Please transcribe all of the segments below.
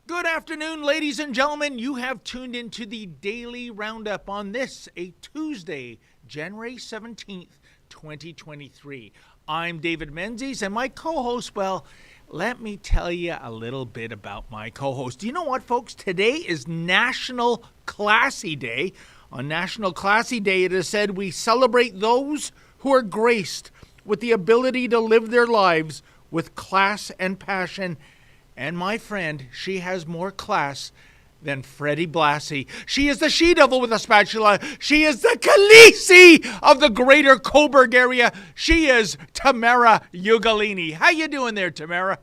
Good afternoon, ladies and gentlemen. You have tuned into the Daily Roundup on this, a Tuesday, January 17th, 2023. I'm David Menzies, and my co-host, well, let me tell you a little bit about my co-host. Do you know what, folks? Today is National Classy Day. On National Classy Day, it is said we celebrate those who are graced with the ability to live their lives with class and passion. And my friend, she has more class than Freddie Blassie. She is the she-devil with a spatula. She is the Khaleesi of the greater Coburg area. She is Tamara Ugolini. How you doing there, Tamara?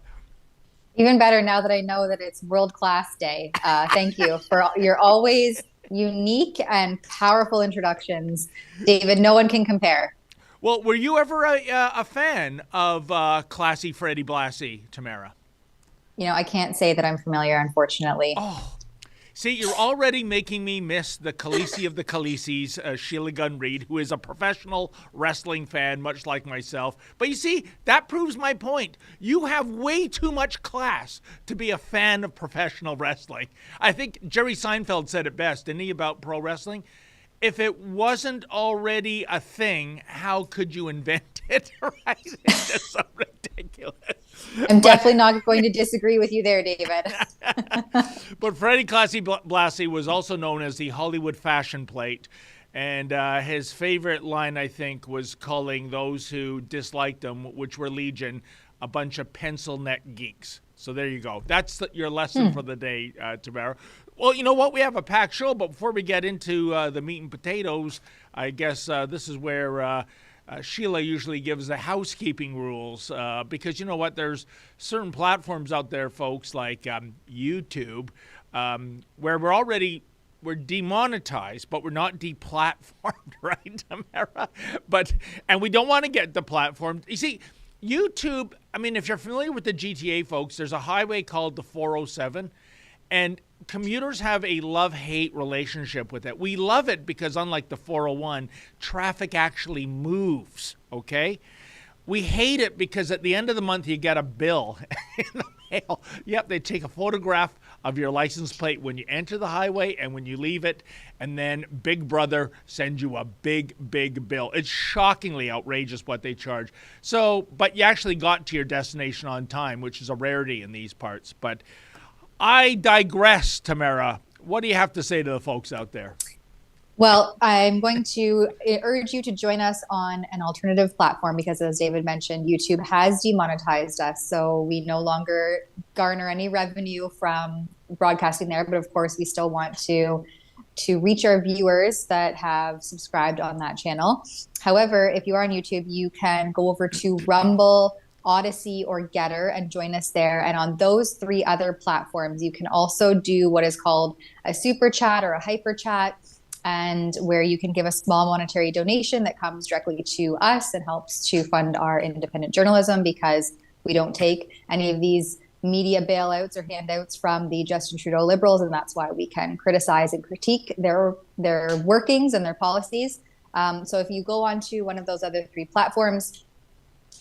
Even better now that I know that it's World Class Day. Thank you for your always unique and powerful introductions. David, no one can compare. Well, were you ever a fan of classy Freddie Blassie, Tamara? You know, I can't say that I'm familiar, unfortunately. Oh, see, you're already making me miss the Khaleesi of the Khaleesi's, Sheila Gunn Reid, who is a professional wrestling fan, much like myself. But you see, that proves my point. You have way too much class to be a fan of professional wrestling. I think Jerry Seinfeld said it best, didn't he, about pro wrestling? If it wasn't already a thing, how could you invent it? Right? It's just so ridiculous. I'm definitely not going to disagree with you there, David. But Freddie Classy Blassie was also known as the Hollywood fashion plate. And his favorite line, I think, was calling those who disliked him, which were Legion, a bunch of pencil neck geeks. So there you go. That's your lesson for the day, Tamara. Well, you know what? We have a packed show, but before we get into the meat and potatoes, I guess this is where Sheila usually gives the housekeeping rules because you know what? There's certain platforms out there, folks, like YouTube, where we're demonetized, but we're not deplatformed, right, Tamara? And we don't want to get deplatformed. You see, YouTube, I mean, if you're familiar with the GTA, folks, there's a highway called the 407, and commuters have a love-hate relationship with it. We love it because unlike the 401, traffic actually moves, okay? We hate it because at the end of the month, you get a bill in the mail. Yep, they take a photograph of your license plate when you enter the highway and when you leave it, and then Big Brother sends you a big, big bill. It's shockingly outrageous what they charge. So, but you actually got to your destination on time, which is a rarity in these parts. But I digress, Tamara. What do you have to say to the folks out there? Well, I'm going to urge you to join us on an alternative platform because, as David mentioned, YouTube has demonetized us. So we no longer garner any revenue from broadcasting there. But of course, we still want to reach our viewers that have subscribed on that channel. However, if you are on YouTube, you can go over to Rumble, Odyssey, or Getter and join us there. And on those three other platforms, you can also do what is called a super chat or a hyper chat, and where you can give a small monetary donation that comes directly to us and helps to fund our independent journalism because we don't take any of these media bailouts or handouts from the Justin Trudeau Liberals, and that's why we can criticize and critique their workings and their policies. So if you go onto one of those other three platforms,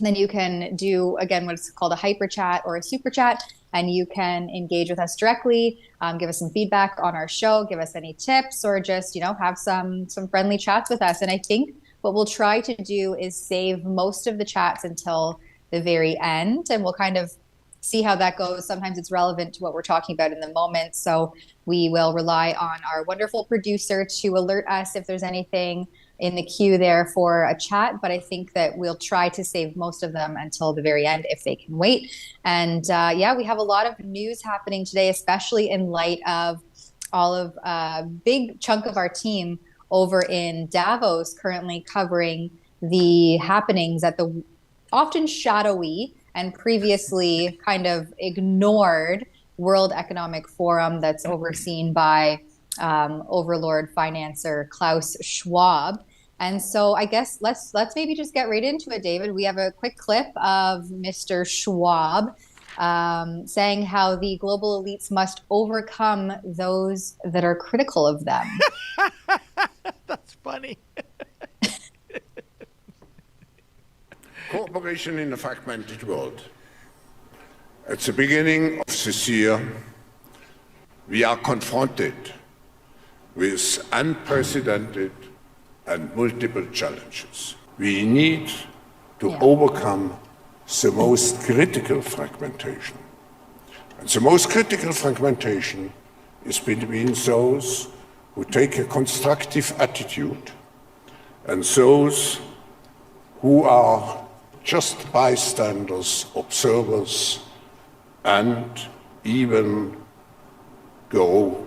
then you can do, again, what's called a hyper chat or a super chat, and you can engage with us directly, give us some feedback on our show, give us any tips, or just, have some friendly chats with us. And I think what we'll try to do is save most of the chats until the very end, and we'll kind of see how that goes. Sometimes it's relevant to what we're talking about in the moment. So we will rely on our wonderful producer to alert us if there's anything in the queue there for a chat. But I think that we'll try to save most of them until the very end if they can wait. And we have a lot of news happening today, especially in light of all of a big chunk of our team over in Davos currently covering the happenings at the often shadowy and previously kind of ignored World Economic Forum that's overseen by overlord financier Klaus Schwab. And so I guess let's maybe just get right into it, David. We have a quick clip of Mr. Schwab saying how the global elites must overcome those that are critical of them. That's funny. Cooperation in a fragmented world. At the beginning of this year, we are confronted with unprecedented and multiple challenges. We need to overcome the most critical fragmentation. And the most critical fragmentation is between those who take a constructive attitude and those who are just bystanders, observers, and even go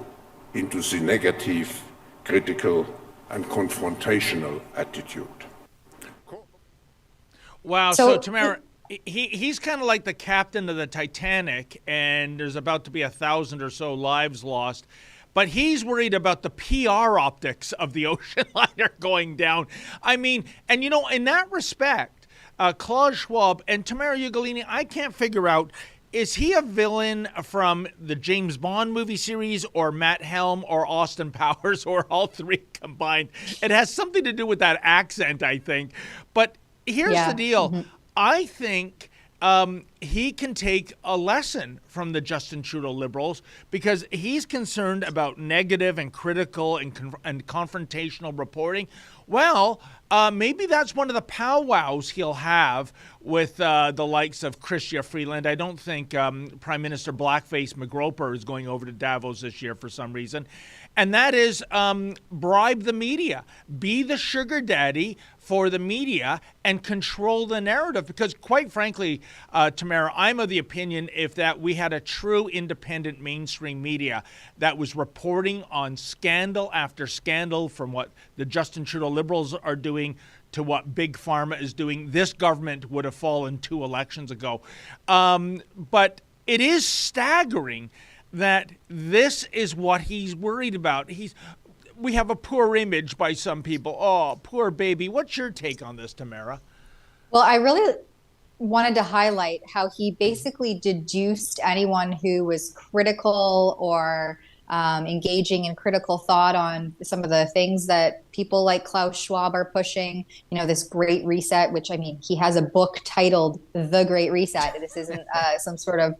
into the negative, critical, and confrontational attitude. Wow, so Tamara, he's kind of like the captain of the Titanic, and there's about to be 1,000 or so lives lost. But he's worried about the PR optics of the ocean liner going down. I mean, and in that respect, Klaus Schwab and Tamara Ugolini, I can't figure out, is he a villain from the James Bond movie series or Matt Helm or Austin Powers or all three combined? It has something to do with that accent, I think. But here's the deal. Mm-hmm. I think he can take a lesson from the Justin Trudeau Liberals because he's concerned about negative and critical and confrontational reporting. Well, maybe that's one of the powwows he'll have with the likes of Chrystia Freeland. I don't think Prime Minister Blackface McGroper is going over to Davos this year for some reason. And that is bribe the media, be the sugar daddy for the media and control the narrative. Because quite frankly, Tamara, I'm of the opinion if that we had a true independent mainstream media that was reporting on scandal after scandal from what the Justin Trudeau Liberals are doing to what Big Pharma is doing, this government would have fallen 2 elections ago. But it is staggering that this is what he's worried about. We have a poor image by some people. Oh, poor baby. What's your take on this, Tamara? Well, I really wanted to highlight how he basically deduced anyone who was critical or engaging in critical thought on some of the things that people like Klaus Schwab are pushing, this Great Reset, which, I mean, he has a book titled The Great Reset. This isn't some sort of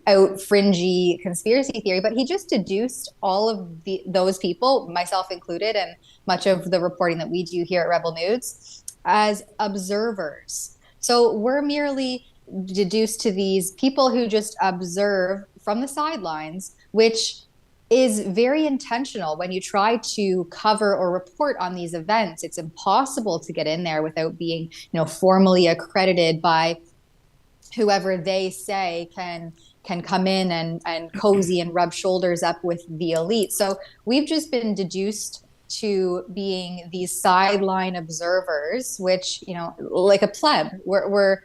out fringy conspiracy theory, but he just deduced all of those people, myself included, and much of the reporting that we do here at Rebel News, as observers. So we're merely deduced to these people who just observe from the sidelines, which is very intentional. When you try to cover or report on these events, it's impossible to get in there without being, formally accredited by whoever they say can come in and cozy and rub shoulders up with the elite. So we've just been deduced to being these sideline observers, which, like a pleb, we're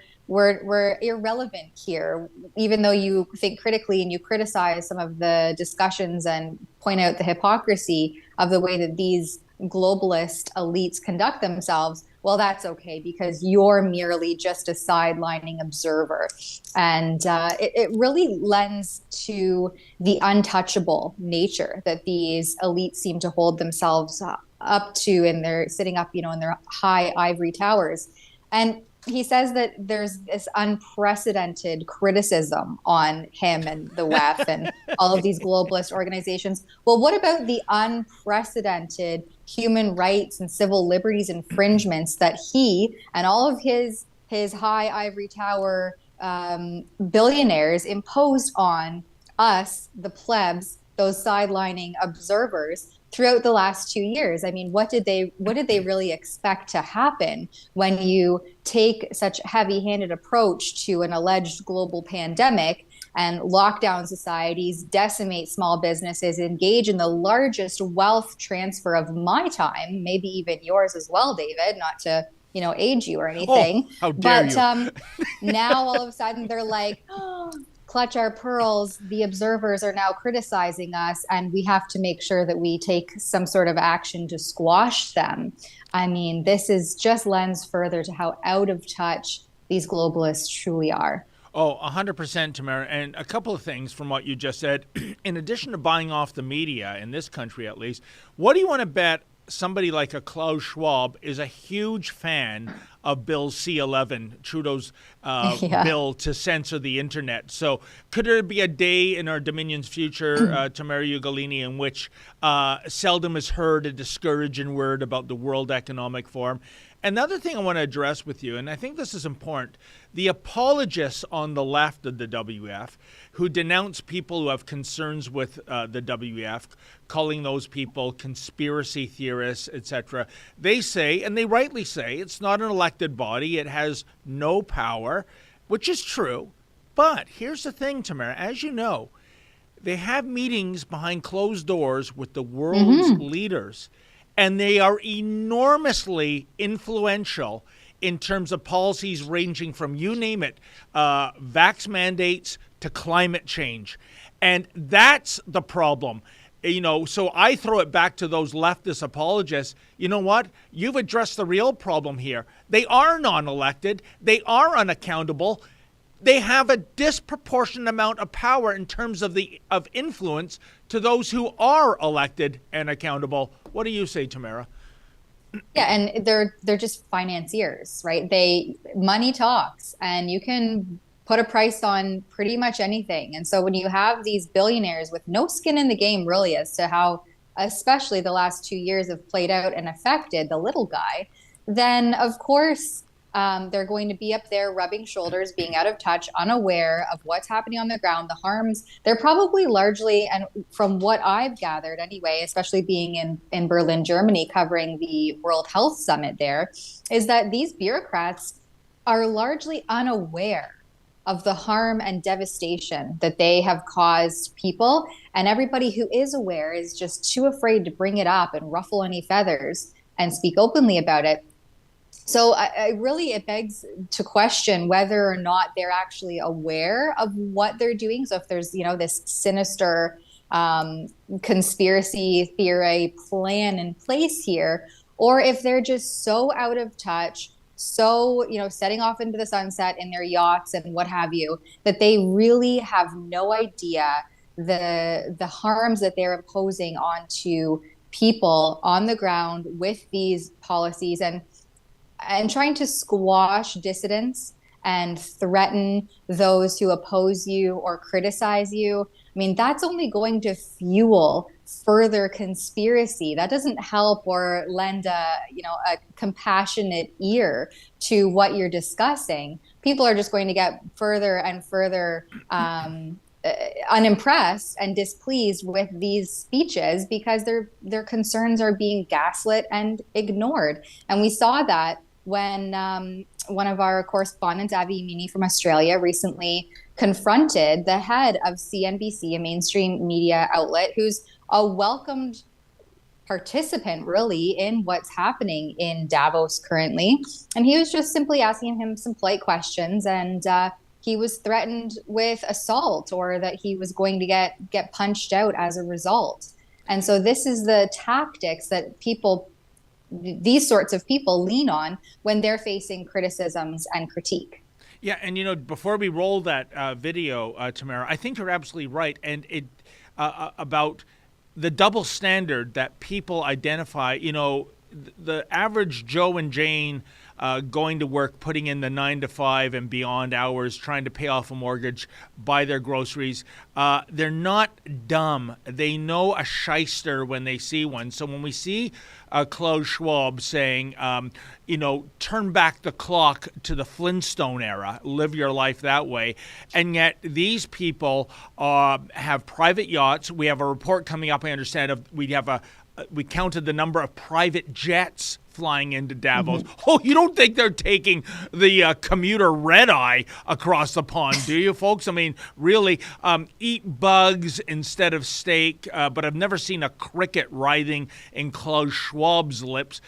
irrelevant here. Even though you think critically and you criticize some of the discussions and point out the hypocrisy of the way that these globalist elites conduct themselves, well, that's okay because you're merely just a sidelining observer. And it really lends to the untouchable nature that these elites seem to hold themselves up to, and they're sitting up, in their high ivory towers. And he says that there's this unprecedented criticism on him and the WEF and all of these globalist organizations. Well, what about the unprecedented human rights and civil liberties infringements that he and all of his high ivory tower billionaires imposed on us, the plebs, those sidelining observers, throughout the last 2 years? I mean, what did they really expect to happen when you take such a heavy-handed approach to an alleged global pandemic and lock down societies, decimate small businesses, engage in the largest wealth transfer of my time, maybe even yours as well, David, not to age you or anything. Oh, how dare you. Now all of a sudden they're like, oh, clutch our pearls, the observers are now criticizing us and we have to make sure that we take some sort of action to squash them. I mean, this is just lends further to how out of touch these globalists truly are. Oh, 100%, Tamara. And a couple of things from what you just said. In addition to buying off the media, in this country at least, what do you want to bet somebody like a Klaus Schwab is a huge fan of Bill C-11, Trudeau's bill to censor the internet? So could there be a day in our Dominion's future, Tamara Ugolini, in which seldom is heard a discouraging word about the World Economic Forum? Another thing I want to address with you, and I think this is important, the apologists on the left of the WF who denounce people who have concerns with the WF, calling those people conspiracy theorists, etc. They say, and they rightly say, it's not an elected body, it has no power, which is true. But here's the thing, Tamara, as you know, they have meetings behind closed doors with the world's leaders, and they are enormously influential in terms of policies ranging from, you name it, vax mandates to climate change. And that's the problem. So I throw it back to those leftist apologists. You know what? You've addressed the real problem here. They are non-elected. They are unaccountable. They have a disproportionate amount of power in terms of influence to those who are elected and accountable. What do you say, Tamara? Yeah, and they're just financiers, right? Money talks, and you can put a price on pretty much anything. And so when you have these billionaires with no skin in the game, really, as to how especially the last 2 years have played out and affected the little guy, then of course they're going to be up there rubbing shoulders, being out of touch, unaware of what's happening on the ground, the harms. They're probably largely, and from what I've gathered anyway, especially being in Berlin, Germany, covering the World Health Summit there, is that these bureaucrats are largely unaware of the harm and devastation that they have caused people. And everybody who is aware is just too afraid to bring it up and ruffle any feathers and speak openly about it. So it begs to question whether or not they're actually aware of what they're doing. So if there's, this sinister conspiracy theory plan in place here, or if they're just so out of touch, so, setting off into the sunset in their yachts and what have you, that they really have no idea the harms that they're imposing onto people on the ground with these policies and trying to squash dissidents and threaten those who oppose you or criticize you. I mean, that's only going to fuel further conspiracy. That doesn't help or lend a compassionate ear to what you're discussing. People are just going to get further and further unimpressed and displeased with these speeches because their concerns are being gaslit and ignored. And we saw that when one of our correspondents, Avi Yamini from Australia, recently confronted the head of CNBC, a mainstream media outlet, who's a welcomed participant, really, in what's happening in Davos currently. And he was just simply asking him some polite questions, and he was threatened with assault or that he was going to get punched out as a result. And so this is the tactics that people these sorts of people lean on when they're facing criticisms and critique. Yeah, and before we roll that video, Tamara, I think you're absolutely right, and it about the double standard that people identify. The average Joe and Jane going to work, putting in the 9 to 5 and beyond hours, trying to pay off a mortgage, buy their groceries. They're not dumb. They know a shyster when they see one. So when we see Klaus Schwab saying, turn back the clock to the Flintstone era, live your life that way, and yet these people have private yachts. We have a report coming up, I understand, we counted the number of private jets flying into Davos. Mm-hmm. Oh, you don't think they're taking the commuter red eye across the pond, do you, folks? I mean, really, eat bugs instead of steak, but I've never seen a cricket writhing in Klaus Schwab's lips.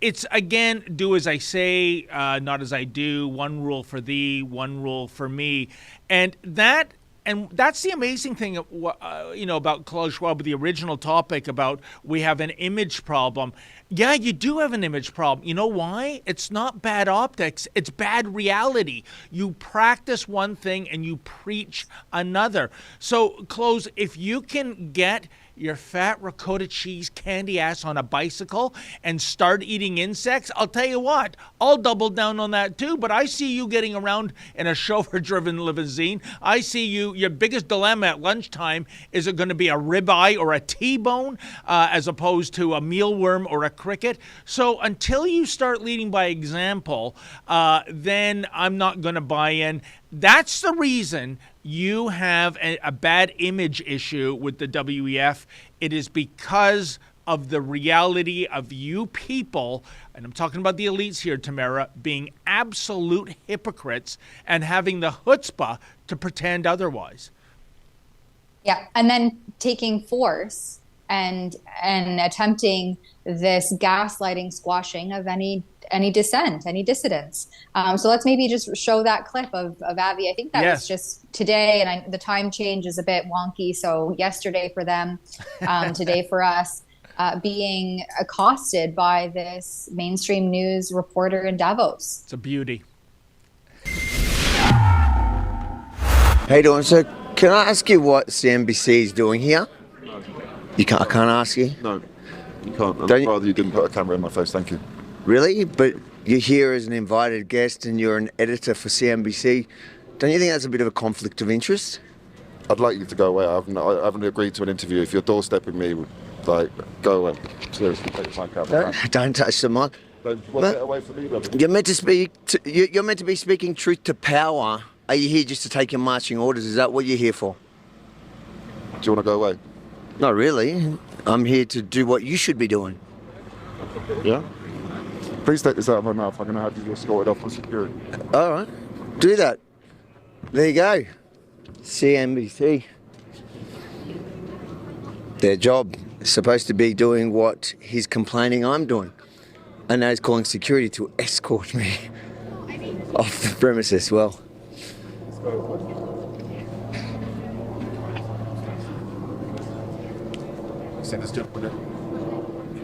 It's, again, do as I say, not as I do. One rule for thee, one rule for me. And that's the amazing thing, about Klaus Schwab, the original topic about we have an image problem. Yeah, you do have an image problem. You know why? It's not bad optics. It's bad reality. You practice one thing and you preach another. So, Klaus, if you can get your fat ricotta cheese candy ass on a bicycle and start eating insects, I'll tell you what, I'll double down on that too. But I see you getting around in a chauffeur-driven limousine. I see your biggest dilemma at lunchtime, is it going to be a ribeye or a T-bone as opposed to a mealworm or a cricket? So until you start leading by example, then I'm not going to buy in. That's the reason you have a bad image issue with the WEF. It is because of the reality of you people, and I'm talking about the elites here, Tamara, being absolute hypocrites and having the chutzpah to pretend otherwise. Yeah, and then taking force and attempting this gaslighting, squashing of any dissent, any dissidents. So let's maybe just show that clip of Avi. I think that was just today, and the time change is a bit wonky. So yesterday for them, today for us, being accosted by this mainstream news reporter in Davos. It's a beauty. How you doing, sir? Can I ask you what CNBC is doing here? I can't ask you? No, you can't. I'd rather you didn't put a camera in my face, thank you. Really? But you're here as an invited guest and you're an editor for CNBC. Don't you think that's a bit of a conflict of interest? I'd like you to go away. I haven't agreed to an interview. If you're doorstepping me, go away. Seriously, take my camera. Don't touch the mic. Get away from me, brother. You're meant to be speaking truth to power. Are you here just to take your marching orders? Is that what you're here for? Do you want to go away? Not really. I'm here to do what you should be doing. Yeah? Please take this out of my mouth. I'm going to have you escorted off for security. All right. Do that. There you go. CNBC. Their job is supposed to be doing what he's complaining I'm doing. And now he's calling security to escort me off the premises. Well,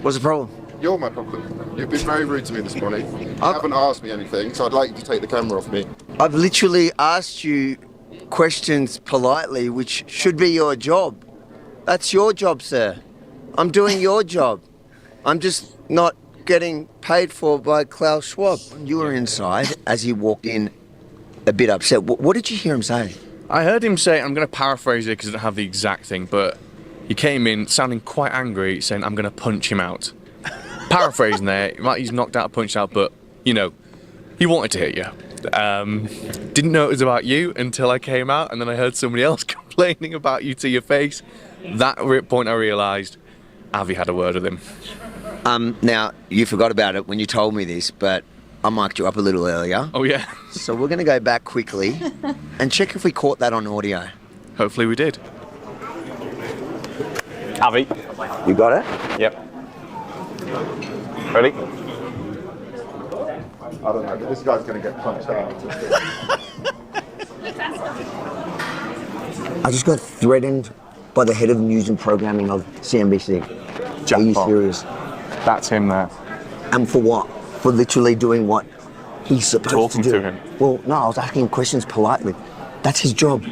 what's the problem? You're my problem. You've been very rude to me this morning. You haven't asked me anything, so I'd like you to take the camera off me. I've literally asked you questions politely, which should be your job. That's your job, sir. I'm doing your job. I'm just not getting paid for by Klaus Schwab. You were inside as he walked in, a bit upset. What did you hear him say? I heard him say, I'm going to paraphrase it because I don't have the exact thing, but he came in sounding quite angry, saying, I'm going to punch him out. Paraphrasing there, he's knocked out, punched out, but, he wanted to hit you. Didn't know it was about you until I came out, and then I heard somebody else complaining about you to your face. That point I realised Avi had a word with him. Now, you forgot about it when you told me this, but I mic'd you up a little earlier. Oh, yeah? So we're going to go back quickly and check if we caught that on audio. Hopefully we did. Avi. You got it? Yep. Ready? I don't know, but this guy's going to get punched out. I just got threatened by the head of news and programming of CNBC. Are you serious? That's him there. And for what? For literally doing what he's supposed Talking to do. to him. Well, no, I was asking him questions politely. That's his job.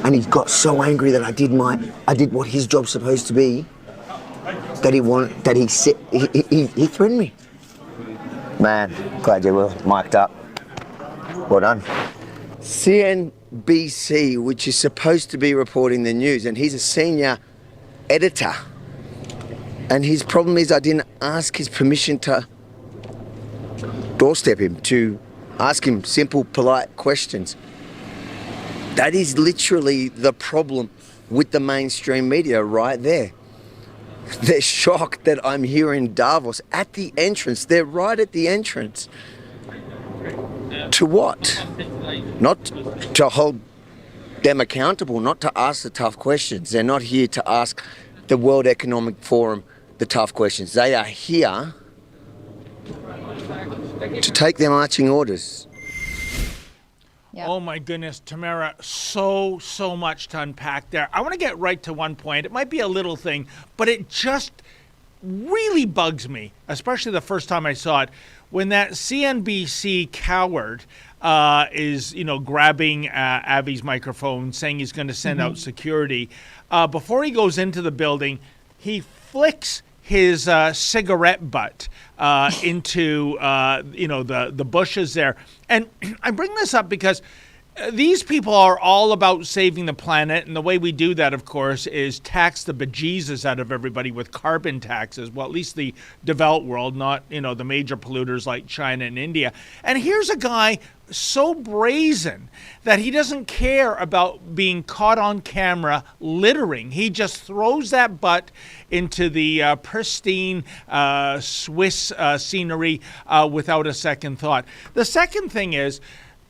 And he got so angry that I did what his job's supposed to be. That he threatened me. Man, glad you were mic'd up. Well done. CNBC, which is supposed to be reporting the news, and he's a senior editor. And his problem is I didn't ask his permission to doorstep him, to ask him simple, polite questions. That is literally the problem with the mainstream media right there. They're shocked that I'm here in Davos at the entrance. They're right at the entrance. To what? Not to hold them accountable, not to ask the tough questions. They're not here to ask the World Economic Forum the tough questions. They are here to take their marching orders. Yeah. Oh my goodness, Tamara, so much to unpack there. I want to get right to one point. It might be a little thing, but it just really bugs me, especially the first time I saw it, when that CNBC coward is, grabbing Avi's microphone, saying he's going to send out security. Before he goes into the building, he flicks his cigarette butt into the bushes there. And I bring this up because these people are all about saving the planet, and the way we do that, of course, is tax the bejesus out of everybody with carbon taxes. Well, at least the developed world, not the major polluters like China and India. And here's a guy so brazen that he doesn't care about being caught on camera littering. He just throws that butt into the pristine Swiss scenery without a second thought. The second thing is,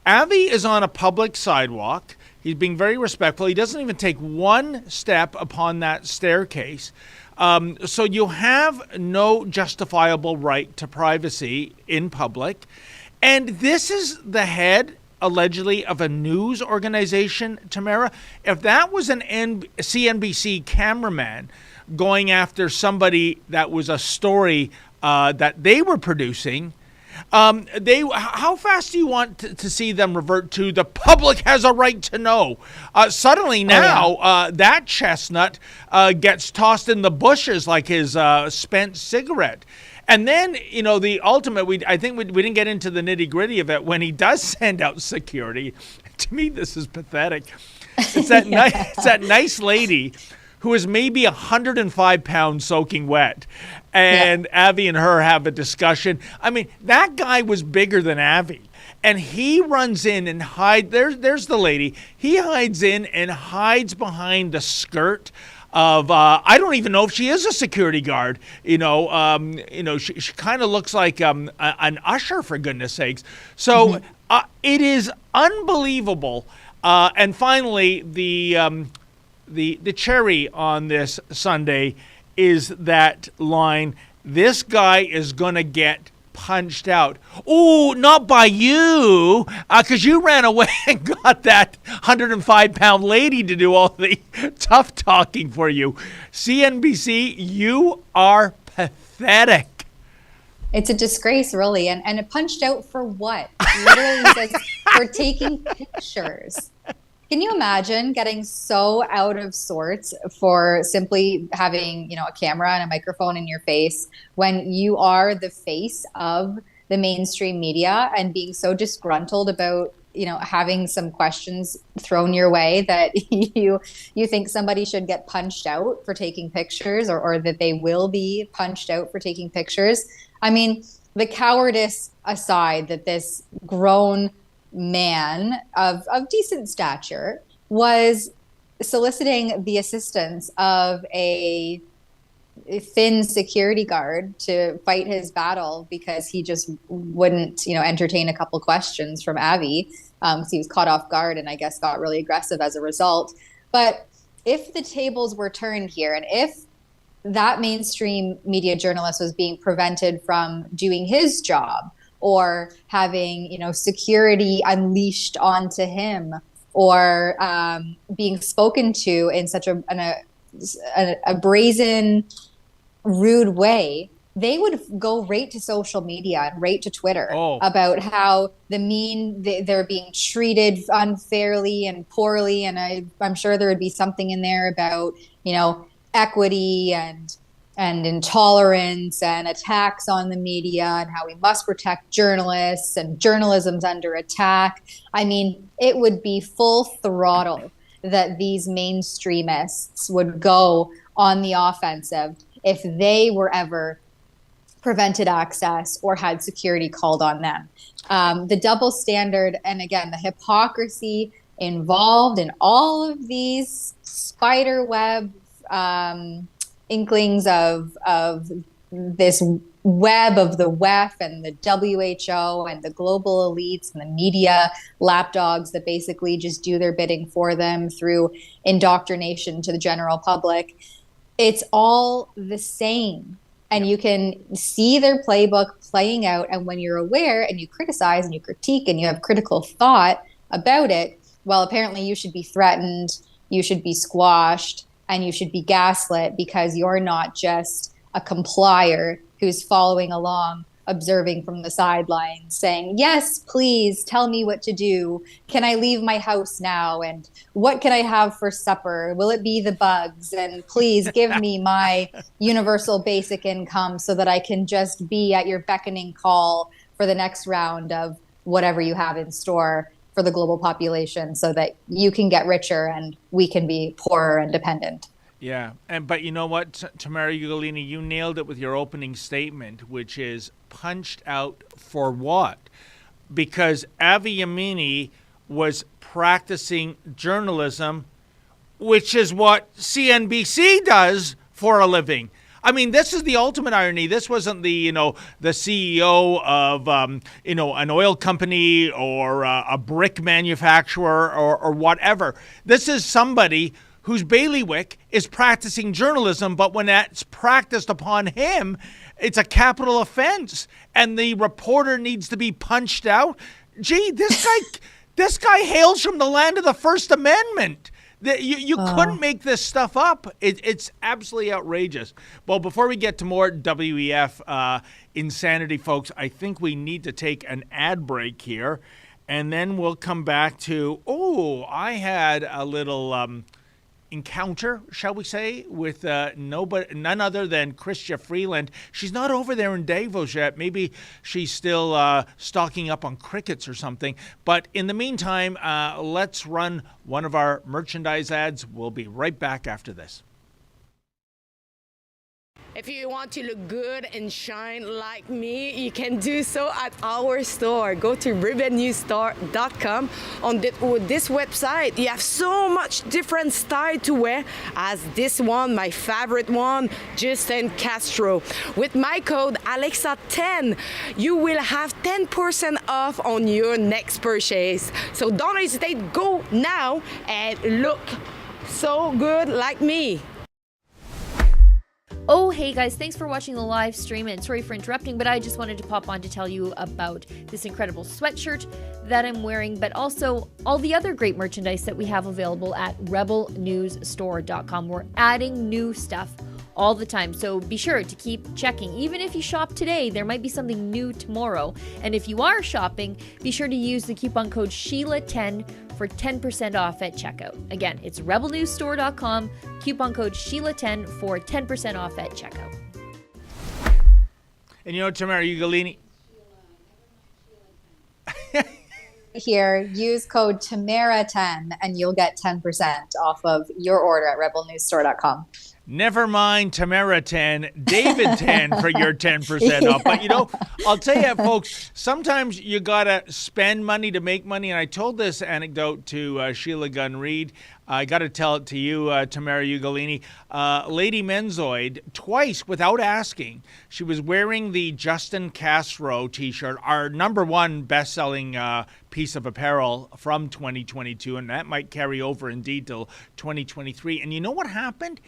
Avi is on a public sidewalk. He's being very respectful. He doesn't even take one step upon that staircase. So you have no justifiable right to privacy in public. And this is the head, allegedly, of a news organization, Tamara. If that was an CNBC cameraman going after somebody that was a story that they were producing, how fast do you want to see them revert to the public has a right to know? Suddenly now, that chestnut gets tossed in the bushes like his spent cigarette. And then, the ultimate, I think we didn't get into the nitty gritty of it when he does send out security. To me, this is pathetic. It's that, it's that nice lady who is maybe 105 pounds soaking wet. And Avi and her have a discussion. I mean, that guy was bigger than Avi. And he runs in and hides. There's the lady. He hides in and hides behind the skirt of, I don't even know if she is a security guard. She kind of looks like an usher, for goodness sakes. So it is unbelievable. And finally, the cherry on this sundae is that line, this guy is going to get punched out. Oh, not by you, because you ran away and got that 105-pound lady to do all the tough talking for you. CNBC, you are pathetic. It's a disgrace, really. And it punched out for what? Literally says, for taking pictures. Can you imagine getting so out of sorts for simply having, a camera and a microphone in your face when you are the face of the mainstream media and being so disgruntled about, having some questions thrown your way that you think somebody should get punched out for taking pictures or that they will be punched out for taking pictures? I mean, the cowardice aside that this grown man of decent stature was soliciting the assistance of a thin security guard to fight his battle because he just wouldn't, entertain a couple questions from Avi because he was caught off guard and I guess got really aggressive as a result. But if the tables were turned here and if that mainstream media journalist was being prevented from doing his job or having, security unleashed onto him, or being spoken to in such a brazen rude way, they would go right to social media and right to Twitter about how they're being treated unfairly and poorly. And I'm sure there would be something in there about, equity and intolerance and attacks on the media and how we must protect journalists and journalism's under attack. I mean, it would be full throttle that these mainstreamists would go on the offensive if they were ever prevented access or had security called on them. The double standard and, again, the hypocrisy involved in all of these spider web inklings of this web of the WEF and the WHO and the global elites and the media lapdogs that basically just do their bidding for them through indoctrination to the general public. It's all the same. And you can see their playbook playing out. And when you're aware and you criticize and you critique and you have critical thought about it, well, apparently you should be threatened, you should be squashed, and you should be gaslit because you're not just a complier who's following along, observing from the sidelines, saying, yes, please tell me what to do. Can I leave my house now? And what can I have for supper? Will it be the bugs? And please give me my universal basic income so that I can just be at your beckoning call for the next round of whatever you have in store for the global population so that you can get richer and we can be poorer and dependent. Yeah, but you know what, Tamara Ugolini, you nailed it with your opening statement, which is punched out for what? Because Avi Yemini was practicing journalism, which is what CNBC does for a living. I mean, this is the ultimate irony. This wasn't the CEO of, an oil company or a brick manufacturer or whatever. This is somebody whose bailiwick is practicing journalism, but when that's practiced upon him, it's a capital offense, and the reporter needs to be punched out. Gee, this guy hails from the land of the First Amendment. You couldn't make this stuff up. It's absolutely outrageous. Well, before we get to more WEF insanity, folks, I think we need to take an ad break here, and then we'll come back to, I had a little encounter, shall we say, with none other than Chrystia Freeland. She's not over there in Davos yet. Maybe she's still stocking up on crickets or something. But in the meantime, let's run one of our merchandise ads. We'll be right back after this. If you want to look good and shine like me, you can do so at our store. Go to ribbonnewsstore.com. On this website, you have so much different style to wear, as this one, my favorite one, Justin Castro. With my code Alexa10, you will have 10% off on your next purchase. So don't hesitate, go now and look so good like me. Oh, hey guys, thanks for watching the live stream, and sorry for interrupting, but I just wanted to pop on to tell you about this incredible sweatshirt that I'm wearing, but also all the other great merchandise that we have available at rebelnewsstore.com. We're adding new stuff all the time, so be sure to keep checking. Even if you shop today, there might be something new tomorrow. And if you are shopping, be sure to use the coupon code Sheila10 for 10% off at checkout. Again, it's rebelnewsstore.com, coupon code Sheila10 for 10% off at checkout. And Tamara Ugolini, here, use code Tamara10 and you'll get 10% off of your order at rebelnewsstore.com. Never mind Tamara 10, David 10 for your 10% off. But, I'll tell you, folks, sometimes you got to spend money to make money. And I told this anecdote to Sheila Gunn Reid. I got to tell it to you, Tamara Ugolini. Lady Menzoid, twice without asking, she was wearing the Justin Castro t-shirt, our number one best-selling piece of apparel from 2022. And that might carry over indeed till 2023. And you know what happened?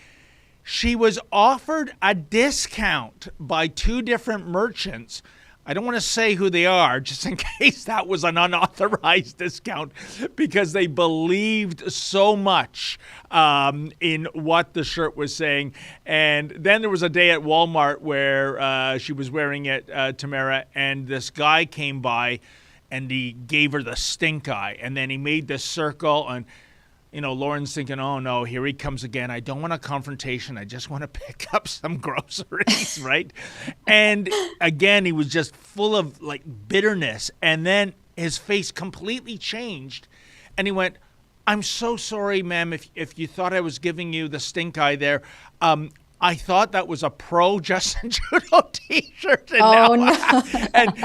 She was offered a discount by two different merchants I don't want to say who they are, just in case that was an unauthorized discount, because they believed so much in what the shirt was saying. And then there was a day at Walmart where she was wearing it, Tamara, and this guy came by and he gave her the stink eye. And then he made this circle, and Lauren's thinking, oh no, here he comes again. I don't want a confrontation. I just want to pick up some groceries, right? And again, he was just full of like bitterness. And then his face completely changed. And he went, I'm so sorry, ma'am, if you thought I was giving you the stink eye there. I thought that was a pro Justin Trudeau t-shirt. And no.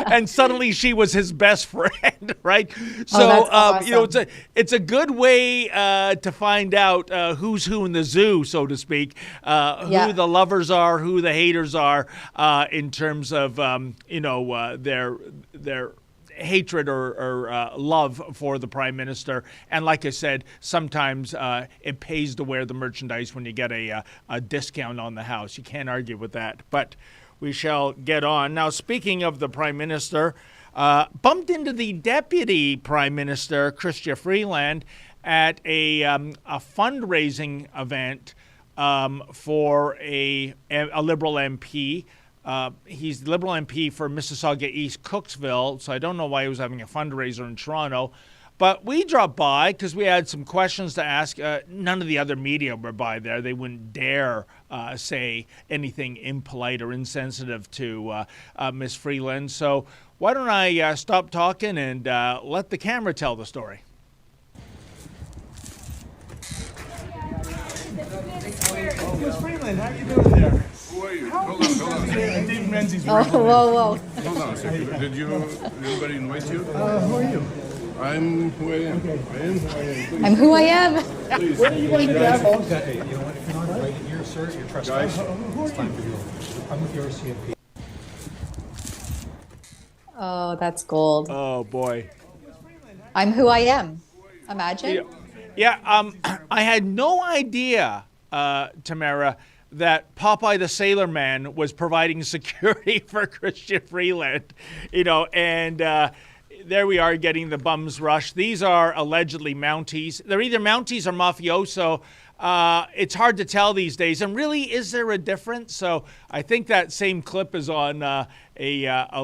and suddenly she was his best friend, right? So, that's awesome. it's a good way to find out who's who in the zoo, so to speak, who the lovers are, who the haters are, in terms of, their hatred or love for the Prime Minister. And like I said, sometimes it pays to wear the merchandise when you get a discount on the house. You can't argue with that. But we shall get on. Now, speaking of the Prime Minister, bumped into the Deputy Prime Minister, Chrystia Freeland, at a fundraising event for a Liberal MP. He's the Liberal MP for Mississauga East Cooksville, so I don't know why he was having a fundraiser in Toronto. But we dropped by because we had some questions to ask. None of the other media were by there. They wouldn't dare say anything impolite or insensitive to Ms. Freeland. So why don't I stop talking and let the camera tell the story. Ms. Freeland, how you doing there? Who are you? Hold on. Dave Menzies. Whoa. Hold on a second. Did anybody invite you? Who are you? I'm who I am. Okay. I am who I am. I'm who I am. Please. Where are you going to guys, go? Hey, you know what? If you're not invited here, sir, you're trespassing. It's time for you. I'm with your CMP. Oh, that's gold. Oh, boy. I'm who I am. Imagine. Yeah, I had no idea, Tamara, that Popeye the Sailor Man was providing security for Chrystia Freeland, and there we are getting the bums rush. These are allegedly Mounties. They're either Mounties or mafioso. It's hard to tell these days. And really, is there a difference? So I think that same clip is on a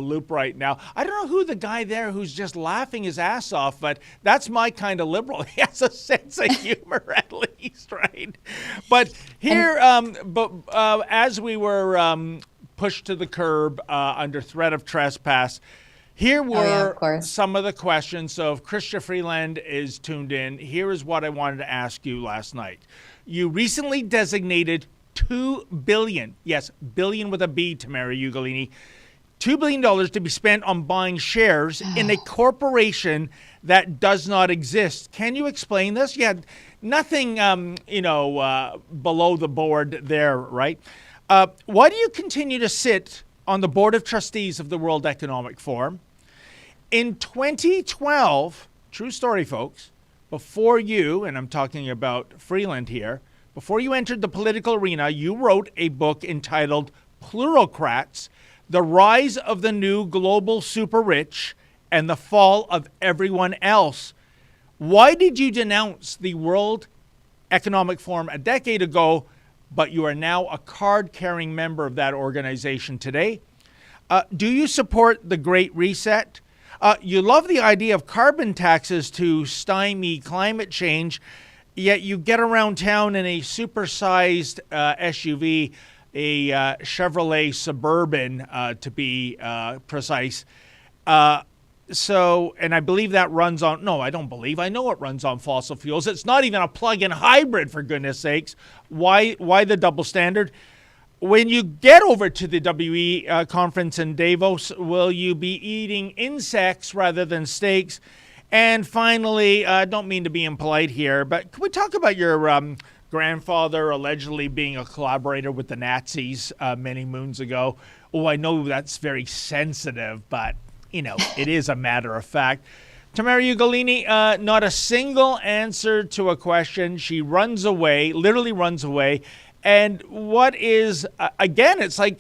loop right now. I don't know who the guy there who's just laughing his ass off, but that's my kind of liberal. He has a sense of humor at least, right? But here, as we were pushed to the curb under threat of trespass, here were some of the questions. So if Chrystia Freeland is tuned in, here is what I wanted to ask you last night. You recently designated $2 billion, yes, billion with a B, Tamara Ugolini, $2 billion to be spent on buying shares in a corporation that does not exist. Can you explain this? You had nothing, below the board there, right? Why do you continue to sit on the board of trustees of the World Economic Forum? In 2012, true story, folks, before you, and I'm talking about Freeland here, before you entered the political arena, you wrote a book entitled Plurocrats, The Rise of the New Global Super Rich and the Fall of Everyone Else. Why did you denounce the World Economic Forum a decade ago, but you are now a card-carrying member of that organization today? Do you support the Great Reset? You love the idea of carbon taxes to stymie climate change, yet you get around town in a supersized SUV, a Chevrolet Suburban, to be precise. And I believe that runs on, no, I don't believe, I know it runs on fossil fuels. It's not even a plug-in hybrid, for goodness sakes. Why the double standard? When you get over to the WE conference in Davos, will you be eating insects rather than steaks? And finally, I don't mean to be impolite here, but can we talk about your grandfather allegedly being a collaborator with the Nazis many moons ago? Oh, I know that's very sensitive, but, it is a matter of fact. Tamara Ugolini, not a single answer to a question. She runs away, literally runs away. And what is, again, it's like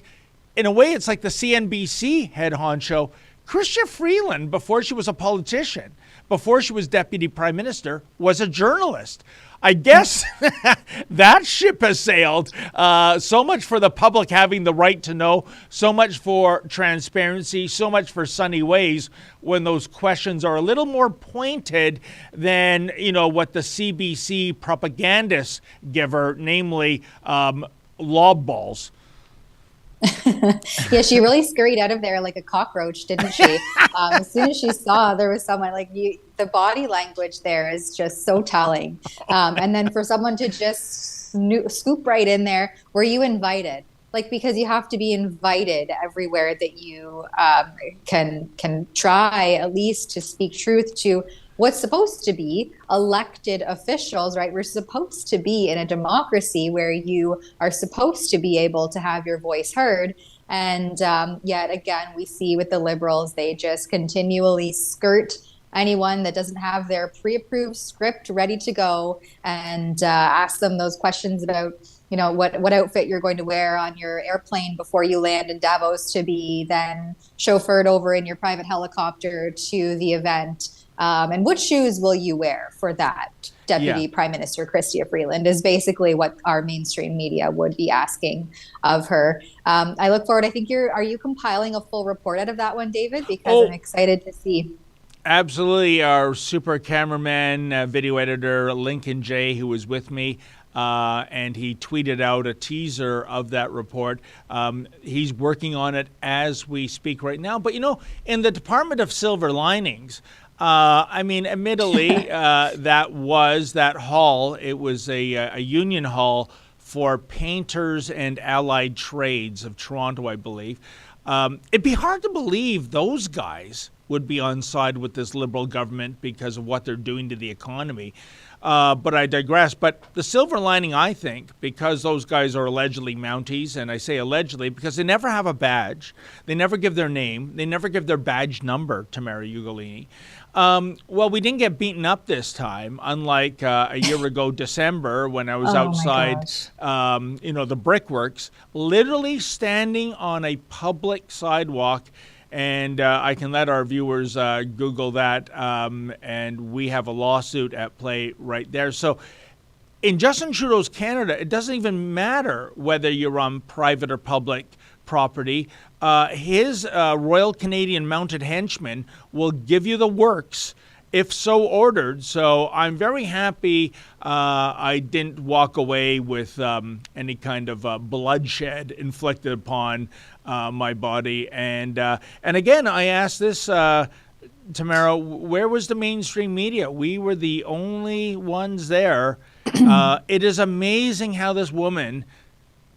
in a way, it's like the CNBC head honcho, Chrystia Freeland, before she was a politician, before she was deputy prime minister, was a journalist. I guess that ship has sailed. So much for the public having the right to know, so much for transparency, so much for sunny ways when those questions are a little more pointed than, what the CBC propagandists give her, namely lob balls. Yeah, she really scurried out of there like a cockroach, didn't she? As soon as she saw there was someone, the body language there is just so telling. And then for someone to just scoop right in there, were you invited? Because you have to be invited everywhere that you can try at least to speak truth to what's supposed to be elected officials, right? We're supposed to be in a democracy where you are supposed to be able to have your voice heard. And yet again, we see with the Liberals, they just continually skirt anyone that doesn't have their pre-approved script ready to go and ask them those questions about, what outfit you're going to wear on your airplane before you land in Davos to be then chauffeured over in your private helicopter to the event. And what shoes will you wear for that? Deputy Prime Minister Chrystia Freeland is basically what our mainstream media would be asking of her. I look forward. I think are you compiling a full report out of that one, David? Because I'm excited to see. Absolutely. Our super cameraman, video editor, Lincoln J., who was with me, and he tweeted out a teaser of that report. He's working on it as we speak right now. But, in the Department of Silver Linings, admittedly, that hall, it was a union hall for painters and allied trades of Toronto, I believe. It'd be hard to believe those guys would be on side with this Liberal government because of what they're doing to the economy. But I digress. But the silver lining, I think, because those guys are allegedly Mounties, and I say allegedly because they never have a badge. They never give their name. They never give their badge number to Mary Ugolini. Well, we didn't get beaten up this time, unlike a year ago, December, when I was outside, the brickworks, literally standing on a public sidewalk. And I can let our viewers Google that, and we have a lawsuit at play right there. So in Justin Trudeau's Canada, it doesn't even matter whether you're on private or public property. His Royal Canadian Mounted Henchmen will give you the works if so ordered. So I'm very happy I didn't walk away with any kind of bloodshed inflicted upon my body. And again, I asked this, Tamara, where was the mainstream media? We were the only ones there. It is amazing how this woman,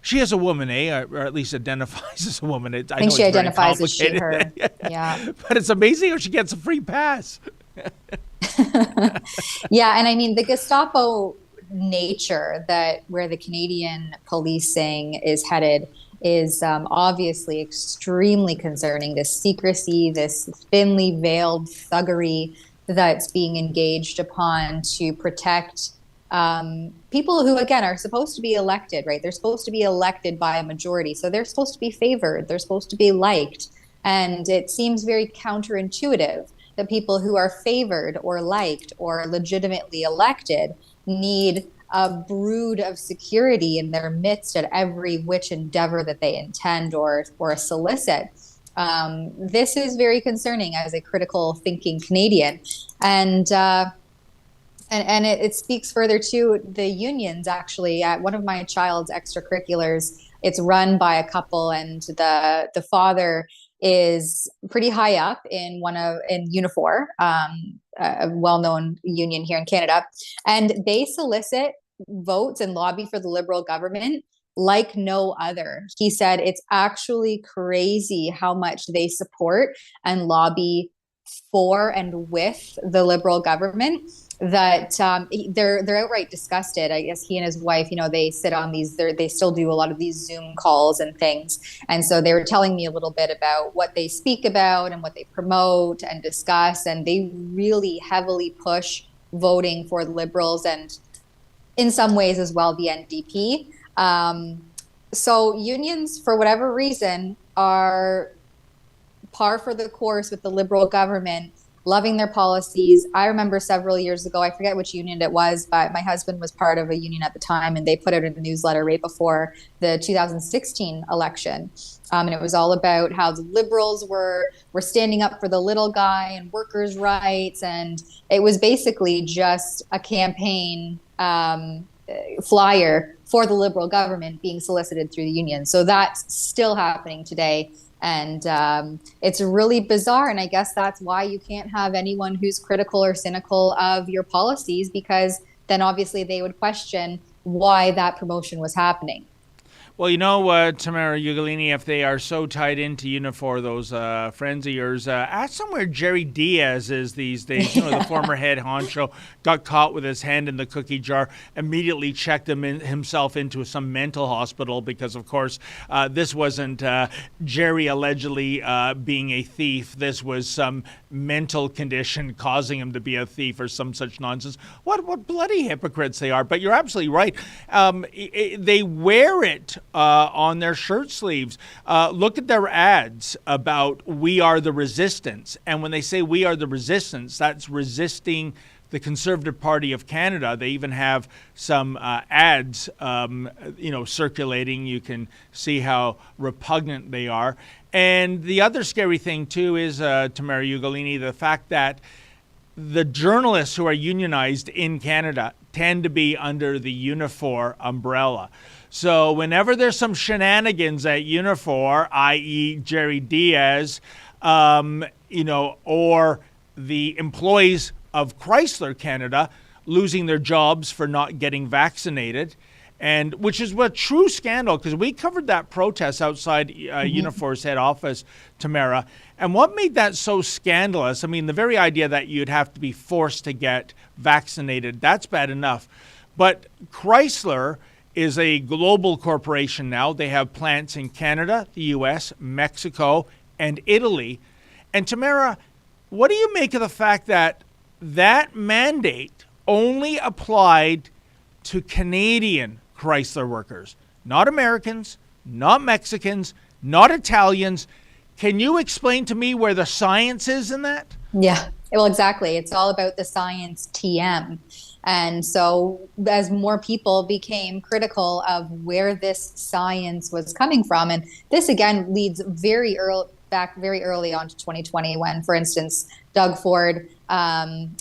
she is a woman, or at least identifies as a woman. I think she identifies as she, her. Yeah. But it's amazing how she gets a free pass. Yeah, and the Gestapo nature where the Canadian policing is headed is obviously extremely concerning. This secrecy, this thinly veiled thuggery that's being engaged upon to protect people who, again, are supposed to be elected, right? They're supposed to be elected by a majority. So they're supposed to be favored. They're supposed to be liked. And it seems very counterintuitive that people who are favored or liked or legitimately elected need a brood of security in their midst at every which endeavor that they intend or solicit. This is very concerning as a critical thinking Canadian. And it speaks further to the unions. Actually, at one of my child's extracurriculars, it's run by a couple, and the father is pretty high up in Unifor, a well-known union here in Canada, and they solicit votes and lobby for the Liberal government like no other. He said it's actually crazy how much they support and lobby for and with the Liberal government, that they're outright disgusted. I guess he and his wife, they sit on these, they still do a lot of these Zoom calls and things. And so they were telling me a little bit about what they speak about and what they promote and discuss. And they really heavily push voting for the Liberals and in some ways as well, the NDP. So unions, for whatever reason, are par for the course with the Liberal government, loving their policies. I remember several years ago, I forget which union it was, but my husband was part of a union at the time, and they put out a newsletter right before the 2016 election. And it was all about how the Liberals were standing up for the little guy and workers' rights. And it was basically just a campaign flyer for the Liberal government being solicited through the union. So that's still happening today. And it's really bizarre. And I guess that's why you can't have anyone who's critical or cynical of your policies, because then obviously they would question why that promotion was happening. Well, Tamara Ugolini, if they are so tied into Unifor, those friends of yours, ask them where Jerry Diaz is these days. The former head honcho got caught with his hand in the cookie jar, immediately checked himself into some mental hospital because, of course, this wasn't Jerry allegedly being a thief. This was some mental condition causing him to be a thief or some such nonsense. What bloody hypocrites they are. But you're absolutely right. They wear it on their shirt sleeves. Look at their ads about "We are the resistance," and when they say "We are the resistance," that's resisting the Conservative Party of Canada. They even have some ads, circulating. You can see how repugnant they are. And the other scary thing too is, Tamara Ugolini, the fact that the journalists who are unionized in Canada tend to be under the Unifor umbrella. So whenever there's some shenanigans at Unifor, i.e. Jerry Diaz, or the employees of Chrysler Canada losing their jobs for not getting vaccinated, and which is a true scandal, because we covered that protest outside Unifor's head office, Tamara. And what made that so scandalous? I mean, the very idea that you'd have to be forced to get vaccinated, that's bad enough. But Chrysler is a global corporation now. They have plants in Canada, the U.S., Mexico, and Italy. And Tamara, what do you make of the fact that that mandate only applied to Canadian Chrysler workers, not Americans, not Mexicans, not Italians? Can you explain to me where the science is in that? Yeah, well, exactly. It's all about the science TM. And so as more people became critical of where this science was coming from, and this again leads very early on to 2020 when, for instance, Doug Ford,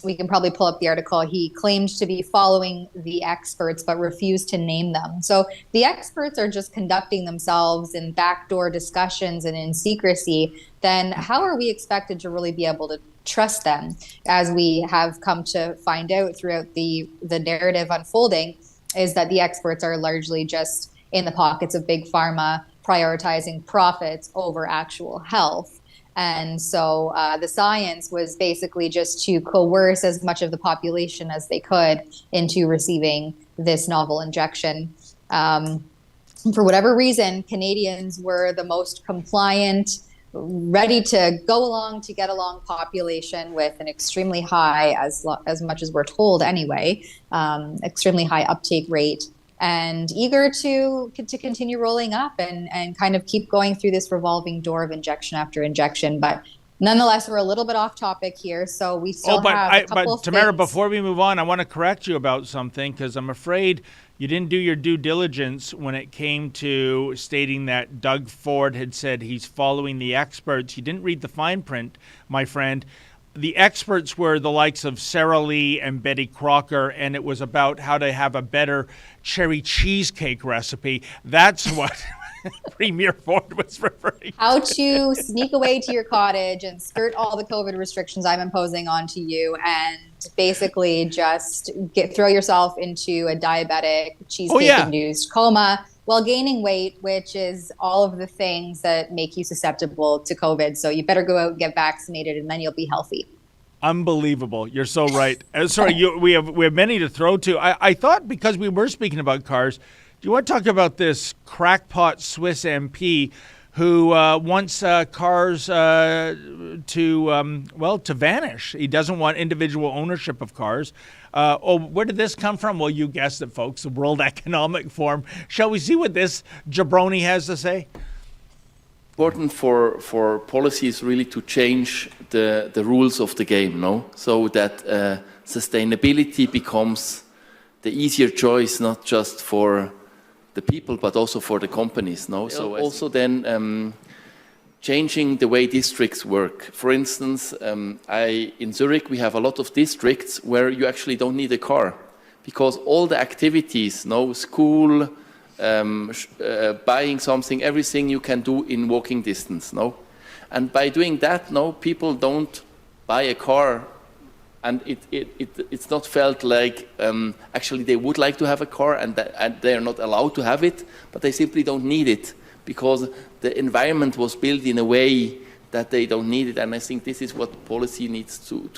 we can probably pull up the article, he claimed to be following the experts but refused to name them. So the experts are just conducting themselves in backdoor discussions and in secrecy. Then how are we expected to really be able to trust them, as we have come to find out throughout the narrative unfolding, is that the experts are largely just in the pockets of big pharma, prioritizing profits over actual health. And so the science was basically just to coerce as much of the population as they could into receiving this novel injection. For whatever reason, Canadians were the most compliant, ready to go along to get along population with an extremely high, as much as we're told anyway, extremely high uptake rate, and eager to continue rolling up and kind of keep going through this revolving door of injection after injection. But nonetheless, we're a little bit off topic here, so we still have a couple of Tamara, things. before we move on, I want to correct you about something, because I'm afraid you didn't do your due diligence when it came to stating that Doug Ford had said he's following the experts. You didn't read the fine print, my friend. The experts were the likes of Sarah Lee and Betty Crocker, and it was about how to have a better cherry cheesecake recipe. That's what Premier Ford was referring to. How to sneak away to your cottage and skirt all the COVID restrictions I'm imposing onto you, and basically just throw yourself into a diabetic, cheesecake-induced coma while gaining weight, which is all of the things that make you susceptible to COVID. So you better go out and get vaccinated, and then you'll be healthy. Unbelievable. You're so right. We have many to throw to. I thought, because we were speaking about cars, do you want to talk about this crackpot Swiss MP who wants cars to vanish? He doesn't want individual ownership of cars. Where did this come from? Well, you guessed it, folks. The World Economic Forum. Shall we see what this jabroni has to say? important for policy is really to change the rules of the game, no? So that sustainability becomes the easier choice, not just for the people, but also for the companies, no? So also then changing the way districts work. For instance, in Zurich, we have a lot of districts where you actually don't need a car because all the activities, no, school, buying something, everything you can do in walking distance, no? And by doing that, no, people don't buy a car, and it's not felt like actually they would like to have a car and they are not allowed to have it, but they simply don't need it because the environment was built in a way that they don't need it. And I think this is what policy needs to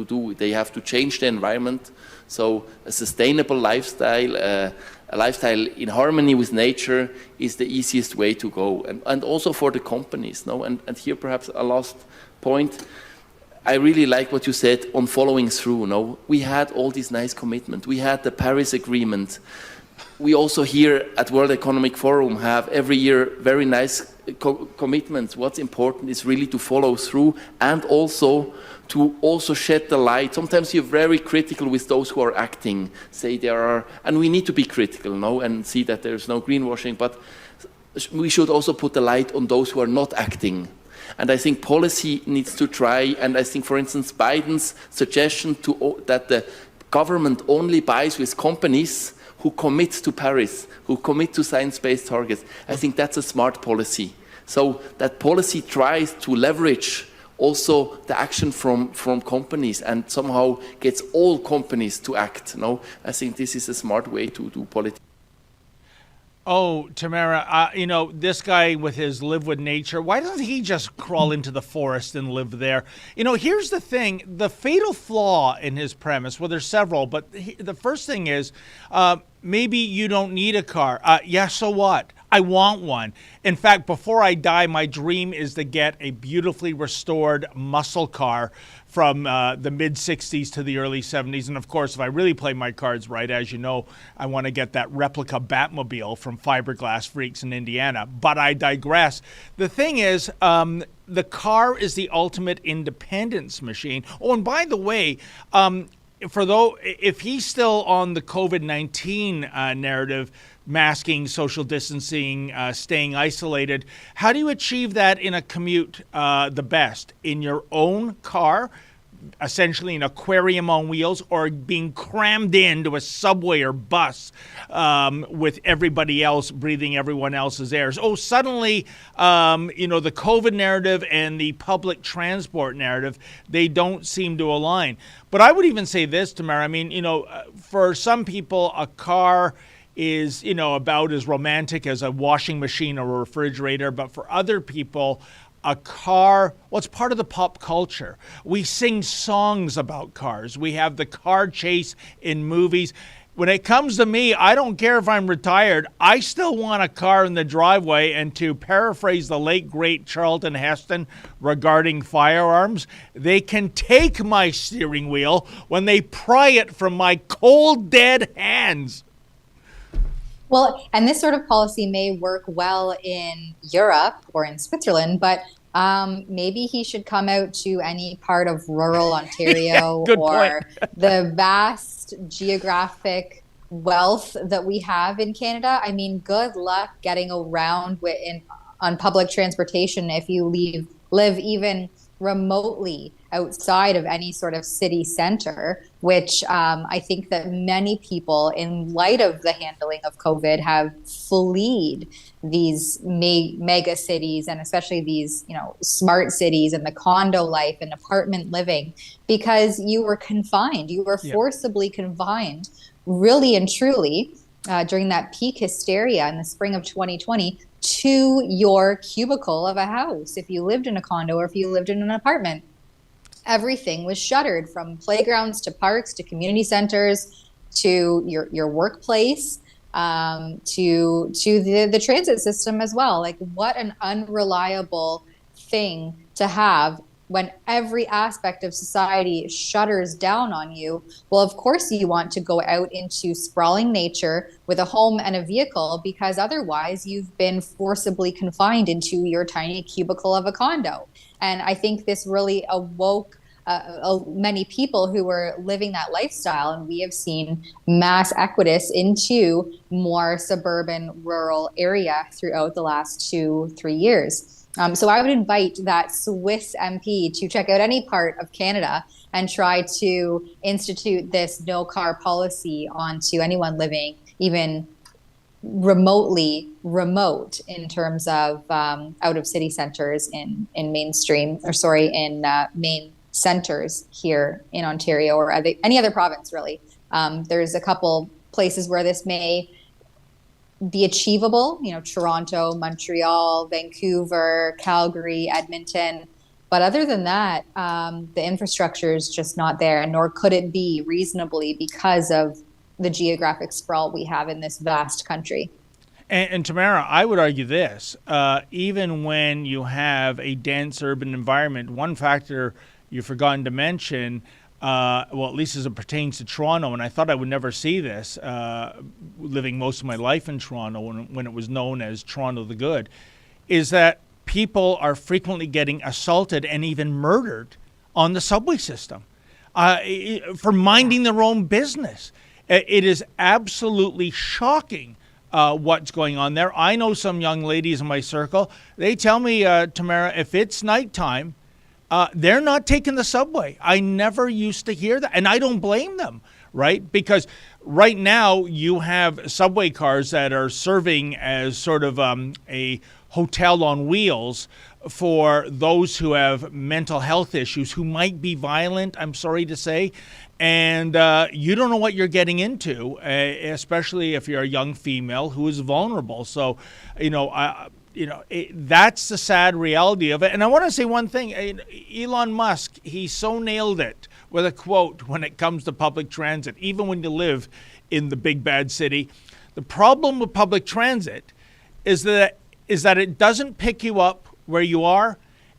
do. They have to change the environment. So a sustainable lifestyle, a lifestyle in harmony with nature is the easiest way to go. And also for the companies, no? And here perhaps a last point. I really like what you said on following through, no? We had all these nice commitments. We had the Paris Agreement. We also here at World Economic Forum have every year very nice commitments. What's important is really to follow through and also to also shed the light. Sometimes you're very critical with those who are acting, say there are, and we need to be critical, no, and see that there's no greenwashing, but we should also put the light on those who are not acting. And I think policy needs to try, and I think, for instance, Biden's suggestion that the government only buys with companies who commit to Paris, who commit to science-based targets. I think that's a smart policy. So that policy tries to leverage also the action from companies and somehow gets all companies to act. No, I think this is a smart way to do politics. Oh, Tamara, this guy with his live with nature, why doesn't he just crawl into the forest and live there? Here's the thing, the fatal flaw in his premise, well, there's several, but the first thing is maybe you don't need a car. Yeah, so what? I want one. In fact, before I die, my dream is to get a beautifully restored muscle car from the mid-'60s to the early '70s. And of course, if I really play my cards right, as you know, I want to get that replica Batmobile from Fiberglass Freaks in Indiana. But I digress. The thing is, the car is the ultimate independence machine. Oh, and by the way, if he's still on the COVID-19 narrative, masking, social distancing, staying isolated, how do you achieve that in a commute the best? In your own car, essentially an aquarium on wheels, or being crammed into a subway or bus with everybody else breathing everyone else's airs? Oh, suddenly, the COVID narrative and the public transport narrative, they don't seem to align. But I would even say this, Tamara, I mean, for some people, a car is, about as romantic as a washing machine or a refrigerator. But for other people, a car, well, it's part of the pop culture. We sing songs about cars. We have the car chase in movies. When it comes to me, I don't care if I'm retired. I still want a car in the driveway. And to paraphrase the late, great Charlton Heston regarding firearms, they can take my steering wheel when they pry it from my cold, dead hands. Well, and this sort of policy may work well in Europe or in Switzerland, but maybe he should come out to any part of rural Ontario or the vast geographic wealth that we have in Canada. I mean, good luck getting around on public transportation if you live even remotely outside of any sort of city center, which I think that many people, in light of the handling of COVID, have fled these mega cities, and especially these, smart cities and the condo life and apartment living, because you were confined. You were forcibly confined, really and truly, during that peak hysteria in the spring of 2020, to your cubicle of a house. If you lived in a condo or if you lived in an apartment, everything was shuttered, from playgrounds to parks to community centers to your workplace, to the transit system as well. Like, what an unreliable thing to have when every aspect of society shutters down on you, well, of course you want to go out into sprawling nature with a home and a vehicle, because otherwise you've been forcibly confined into your tiny cubicle of a condo. And I think this really awoke many people who were living that lifestyle, and we have seen mass exodus into more suburban, rural area throughout the last 2-3 years. So I would invite that Swiss MP to check out any part of Canada and try to institute this no car policy onto anyone living even remotely remote in terms of out of city centers in main centers here in Ontario or any other province, really. There's a couple places where this may be achievable, Toronto, Montreal, Vancouver, Calgary, Edmonton. But other than that, the infrastructure is just not there, and nor could it be reasonably because of the geographic sprawl we have in this vast country. And Tamara, I would argue this, even when you have a dense urban environment, one factor you've forgotten to mention, well, at least as it pertains to Toronto, and I thought I would never see this, living most of my life in Toronto when it was known as Toronto the Good, is that people are frequently getting assaulted and even murdered on the subway system for minding their own business. It is absolutely shocking what's going on there. I know some young ladies in my circle. They tell me, Tamara, if it's nighttime, they're not taking the subway. I never used to hear that, and I don't blame them, right? Because right now you have subway cars that are serving as sort of a hotel on wheels for those who have mental health issues, who might be violent, I'm sorry to say, and you don't know what you're getting into, especially if you're a young female who is vulnerable. So, that's the sad reality of it. And I want to say one thing. Elon Musk, he so nailed it with a quote when it comes to public transit, even when you live in the big bad city. The problem with public transit is that it doesn't pick you up where you are,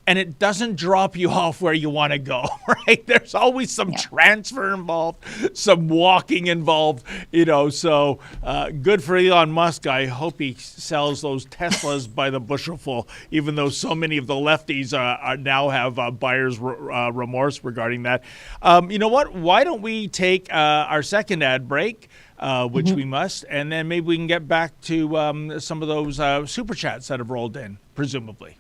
and it doesn't drop you off where you want to go, right? There's always some transfer involved, some walking involved, so good for Elon Musk. I hope he sells those Teslas by the bushelful, even though so many of the lefties now have buyer's remorse regarding that. You know what? Why don't we take our second ad break, which we must, and then maybe we can get back to some of those super chats that have rolled in, presumably.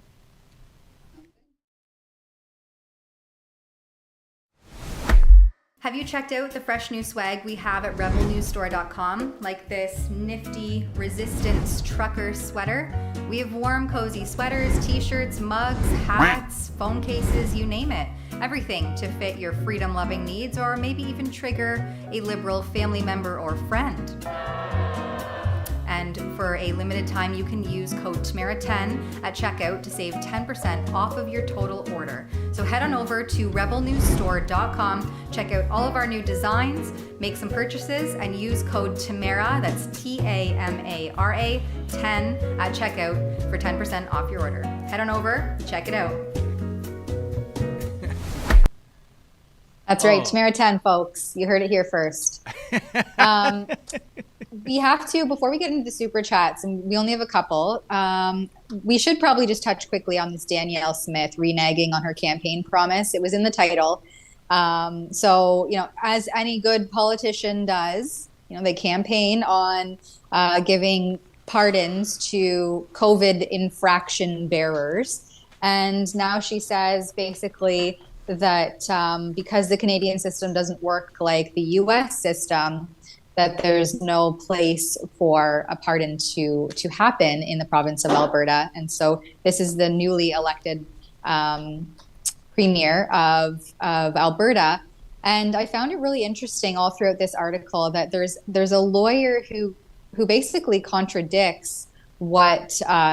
Have you checked out the fresh new swag we have at rebelnewsstore.com, like this nifty Resistance trucker sweater? We have warm, cozy sweaters, t-shirts, mugs, hats, phone cases, you name it. Everything to fit your freedom-loving needs, or maybe even trigger a liberal family member or friend. And for a limited time, you can use code TAMARA10 at checkout to save 10% off of your total order. So head on over to rebelnewsstore.com, check out all of our new designs, make some purchases, and use code TAMARA, that's TAMARA 10 at checkout for 10% off your order. Head on over, check it out. That's right, Tamara 10, folks. You heard it here first. We have to, before we get into the super chats, and we only have a couple, we should probably just touch quickly on this Danielle Smith reneging on her campaign promise. It was in the title. So, as any good politician does, they campaign on giving pardons to COVID infraction bearers. And now she says basically that because the Canadian system doesn't work like the US system, that there's no place for a pardon to happen in the province of Alberta. And so this is the newly elected premier of Alberta. And I found it really interesting all throughout this article that there's a lawyer who basically contradicts what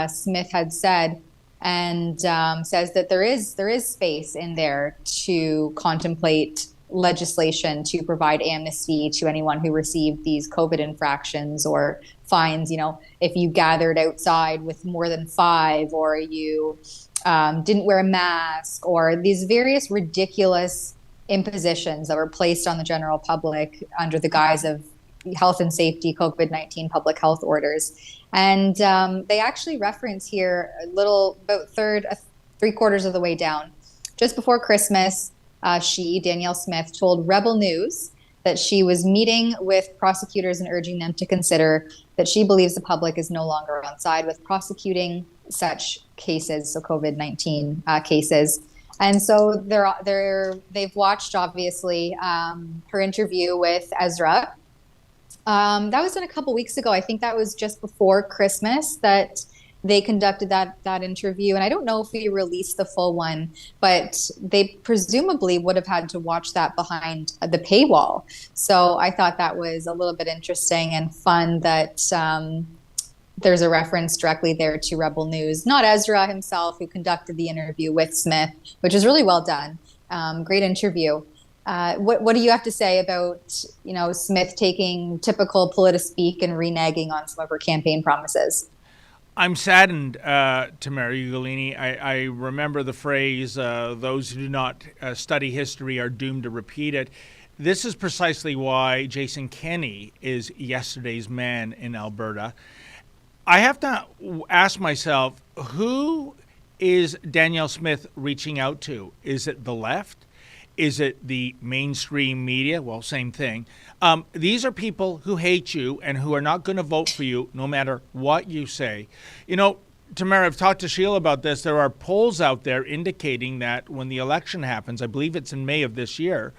Smith had said, and says that there is space in there to contemplate legislation to provide amnesty to anyone who received these COVID infractions or fines. You know, if you gathered outside with more than 5, or you didn't wear a mask, or these various ridiculous impositions that were placed on the general public under the guise of health and safety COVID-19 public health orders. And they actually reference here about three-quarters of the way down. Just before Christmas, Danielle Smith, told Rebel News that she was meeting with prosecutors and urging them to consider that she believes the public is no longer on side with prosecuting such cases, so COVID-19 cases. And so they've watched, obviously, her interview with Ezra. That was done a couple weeks ago. I think that was just before Christmas that they conducted that interview. And I don't know if we released the full one, but they presumably would have had to watch that behind the paywall. So I thought that was a little bit interesting and fun that there's a reference directly there to Rebel News, not Ezra himself, who conducted the interview with Smith, which is really well done. Great interview. What do you have to say about, you know, Smith taking typical politispeak and reneging on some of her campaign promises? I'm saddened, Tamara Ugolini. I remember the phrase, those who do not study history are doomed to repeat it. This is precisely why Jason Kenney is yesterday's man in Alberta. I have to ask myself, who is Danielle Smith reaching out to? Is it the left? Is it the mainstream media? Well, same thing. These are people who hate you and who are not going to vote for you no matter what you say. You know, Tamara, I've talked to Sheila about this. There are polls out there indicating that when the election happens, I believe it's in May of this year,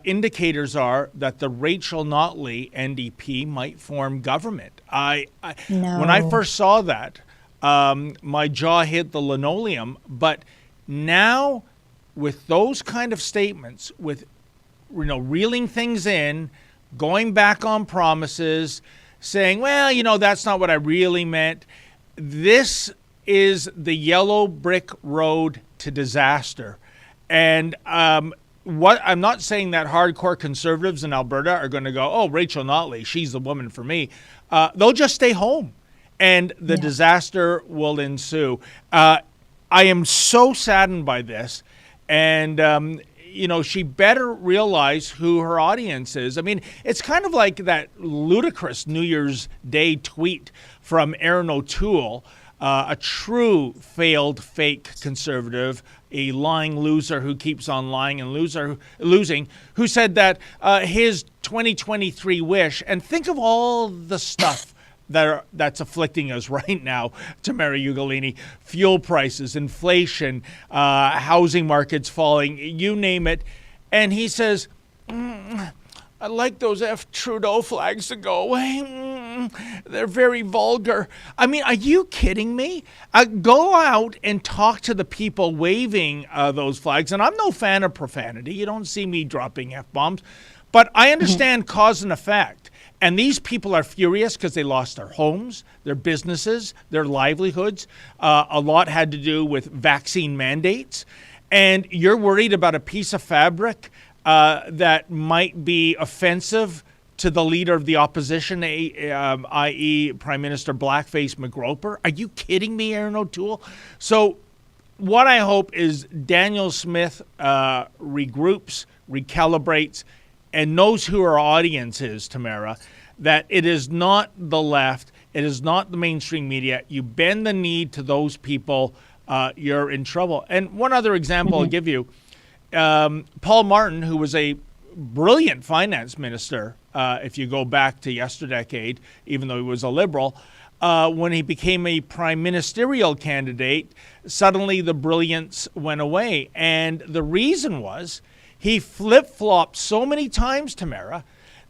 indicators are that the Rachel Notley NDP might form government. When I first saw that, my jaw hit the linoleum. But now, with those kind of statements, with reeling things in, going back on promises, saying, well, that's not what I really meant. This is the yellow brick road to disaster. And I'm not saying that hardcore conservatives in Alberta are going to go, oh, Rachel Notley, she's the woman for me. They'll just stay home, and the disaster will ensue. I am so saddened by this. And, she better realize who her audience is. I mean, it's kind of like that ludicrous New Year's Day tweet from Aaron O'Toole, a true failed fake conservative, a lying loser who keeps on lying and losing, who said that his 2023 wish, and think of all the stuff that's afflicting us right now, Tamara Ugolini, fuel prices, inflation, housing markets falling, you name it. And he says, I'd like those F. Trudeau flags to go away. They're very vulgar. I mean, are you kidding me? Go out and talk to the people waving those flags. And I'm no fan of profanity. You don't see me dropping F-bombs. But I understand cause and effect. And these people are furious because they lost their homes, their businesses, their livelihoods. A lot had to do with vaccine mandates. And you're worried about a piece of fabric that might be offensive to the leader of the opposition, i.e. Prime Minister Blackface McGroper. Are you kidding me, Aaron O'Toole? So what I hope is Danielle Smith regroups, recalibrates, and knows who her audience is, Tamara, that it is not the left, it is not the mainstream media. You bend the knee to those people, you're in trouble. And one other example I'll give you, Paul Martin, who was a brilliant finance minister, if you go back to yesterdecade, even though he was a liberal, when he became a prime ministerial candidate, suddenly the brilliance went away. And the reason was, he flip-flopped so many times, Tamara,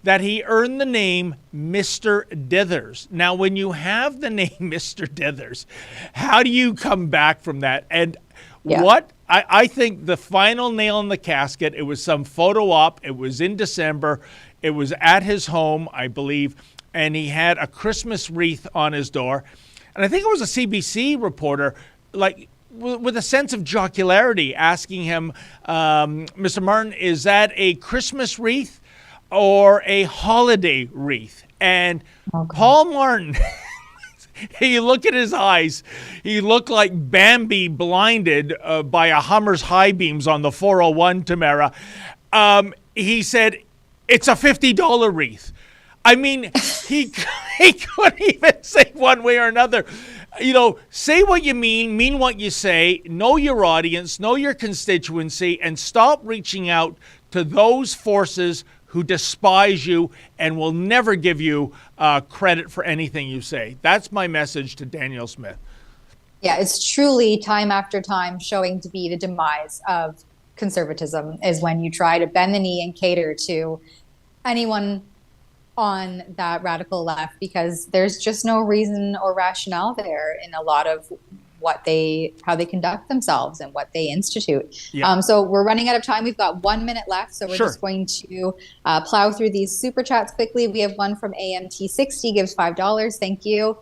that he earned the name Mr. Dithers. Now, when you have the name Mr. Dithers, how do you come back from that? And what I think the final nail in the casket, it was some photo op. It was in December. It was at his home, I believe, and he had a Christmas wreath on his door. And I think it was a CBC reporter, with a sense of jocularity, asking him, Mr. Martin, is that a Christmas wreath or a holiday wreath? And Paul Martin, you look at his eyes, he looked like Bambi blinded by a Hummer's high beams on the 401, Tamara. He said, it's a $50 wreath. I mean, he couldn't even say one way or another. You know, say what you mean what you say, know your audience, know your constituency, and stop reaching out to those forces who despise you and will never give you credit for anything you say. That's my message to Danielle Smith. Yeah, it's truly time after time showing to be the demise of conservatism is when you try to bend the knee and cater to anyone on that radical left, because there's just no reason or rationale there in a lot of how they conduct themselves and what they institute. Yeah. So we're running out of time. We've got 1 minute left, so we're Sure. just going to plow through these super chats quickly. We have one from AMT60, gives $5. Thank you.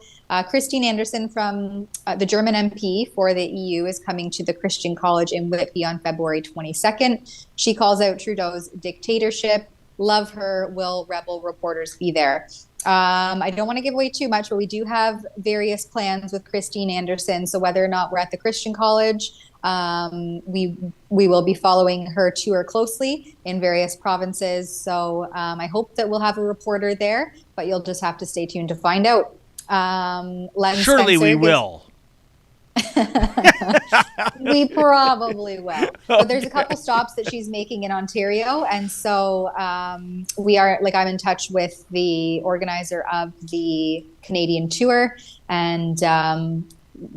Christine Anderson from the German MP for the EU is coming to the Christian College in Whitby on February 22nd. She calls out Trudeau's dictatorship. Love her. Will rebel reporters be there? I don't want to give away too much, but we do have various plans with Christine Anderson. So whether or not we're at the Christian College, we will be following her tour closely in various provinces. So I hope that we'll have a reporter there, but you'll just have to stay tuned to find out. Len Surely Spencer we gives- will. We probably will. But there's a couple stops that she's making in Ontario. And so we are, like, I'm in touch with the organizer of the Canadian tour. And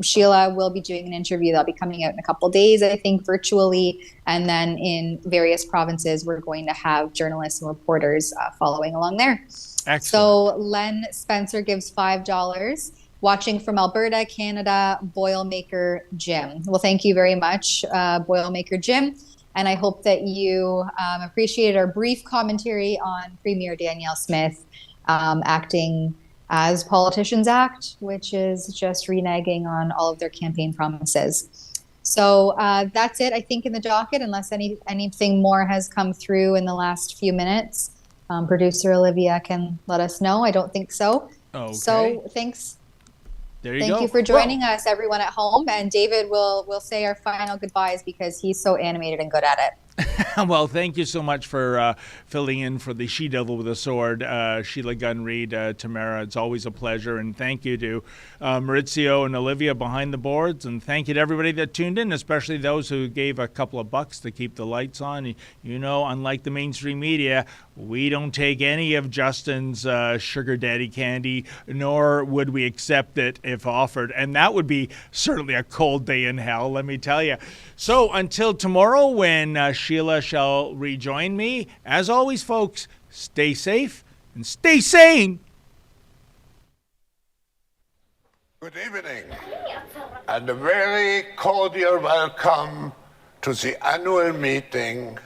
Sheila will be doing an interview that'll be coming out in a couple days, I think, virtually. And then in various provinces, we're going to have journalists and reporters following along there. Excellent. So Len Spencer gives $5. Watching from Alberta, Canada, Boilermaker Jim. Well, thank you very much, Boilermaker Jim. And I hope that you appreciated our brief commentary on Premier Danielle Smith acting as politicians act, which is just reneging on all of their campaign promises. So that's it, I think, in the docket, unless anything more has come through in the last few minutes. Producer Olivia can let us know. I don't think so. Okay. So thanks. There you Thank go. you for joining us, everyone at home. And David will say our final goodbyes because he's so animated and good at it. Well, thank you so much for filling in for the She-Devil with a Sword, Sheila Gunn Reid, Tamara. It's always a pleasure. And thank you to Maurizio and Olivia behind the boards. And thank you to everybody that tuned in, especially those who gave a couple of bucks to keep the lights on. You know, unlike the mainstream media, we don't take any of Justin's sugar daddy candy, nor would we accept it if offered. And that would be certainly a cold day in hell, let me tell you. So until tomorrow, when Sheila shall rejoin me, as always, folks, stay safe and stay sane. Good evening, and a very cordial welcome to the annual meeting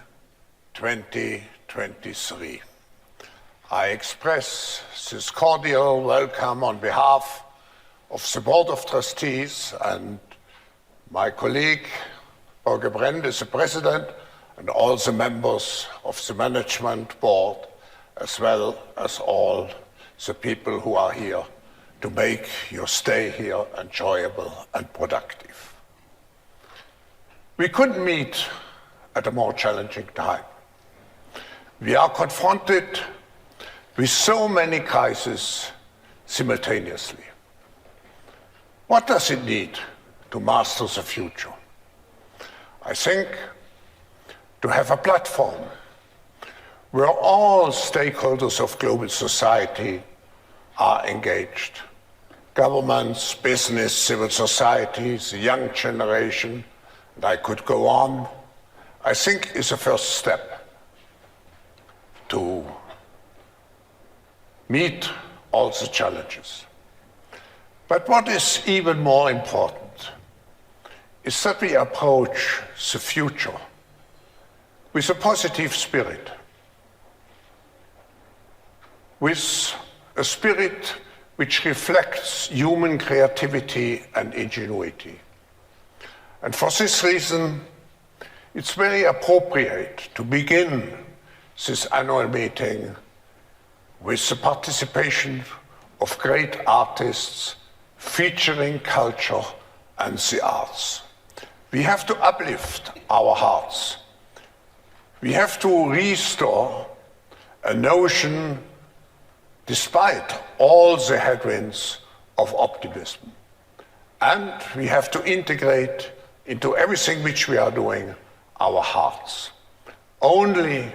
2023. I express this cordial welcome on behalf of the Board of Trustees and my colleague, Jorge Brend, is the President, and all the members of the Management Board, as well as all the people who are here to make your stay here enjoyable and productive. We couldn't meet at a more challenging time. We are confronted with so many crises simultaneously. What does it need to master the future? I think to have a platform where all stakeholders of global society are engaged. Governments, business, civil society, the young generation, and I could go on, I think is a first step to meet all the challenges. But what is even more important is that we approach the future with a positive spirit, with a spirit which reflects human creativity and ingenuity. And for this reason, it's very appropriate to begin this annual meeting with the participation of great artists featuring culture and the arts. We have to uplift our hearts. We have to restore a notion, despite all the headwinds, of optimism. And we have to integrate into everything which we are doing our hearts. Only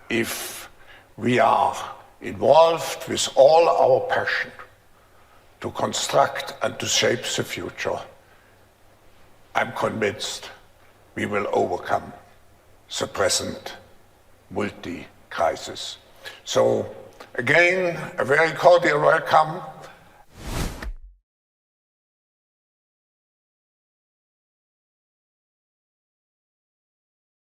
if we are involved with all our passion to construct and to shape the future, I'm convinced we will overcome the present multi-crisis. So again, a very cordial welcome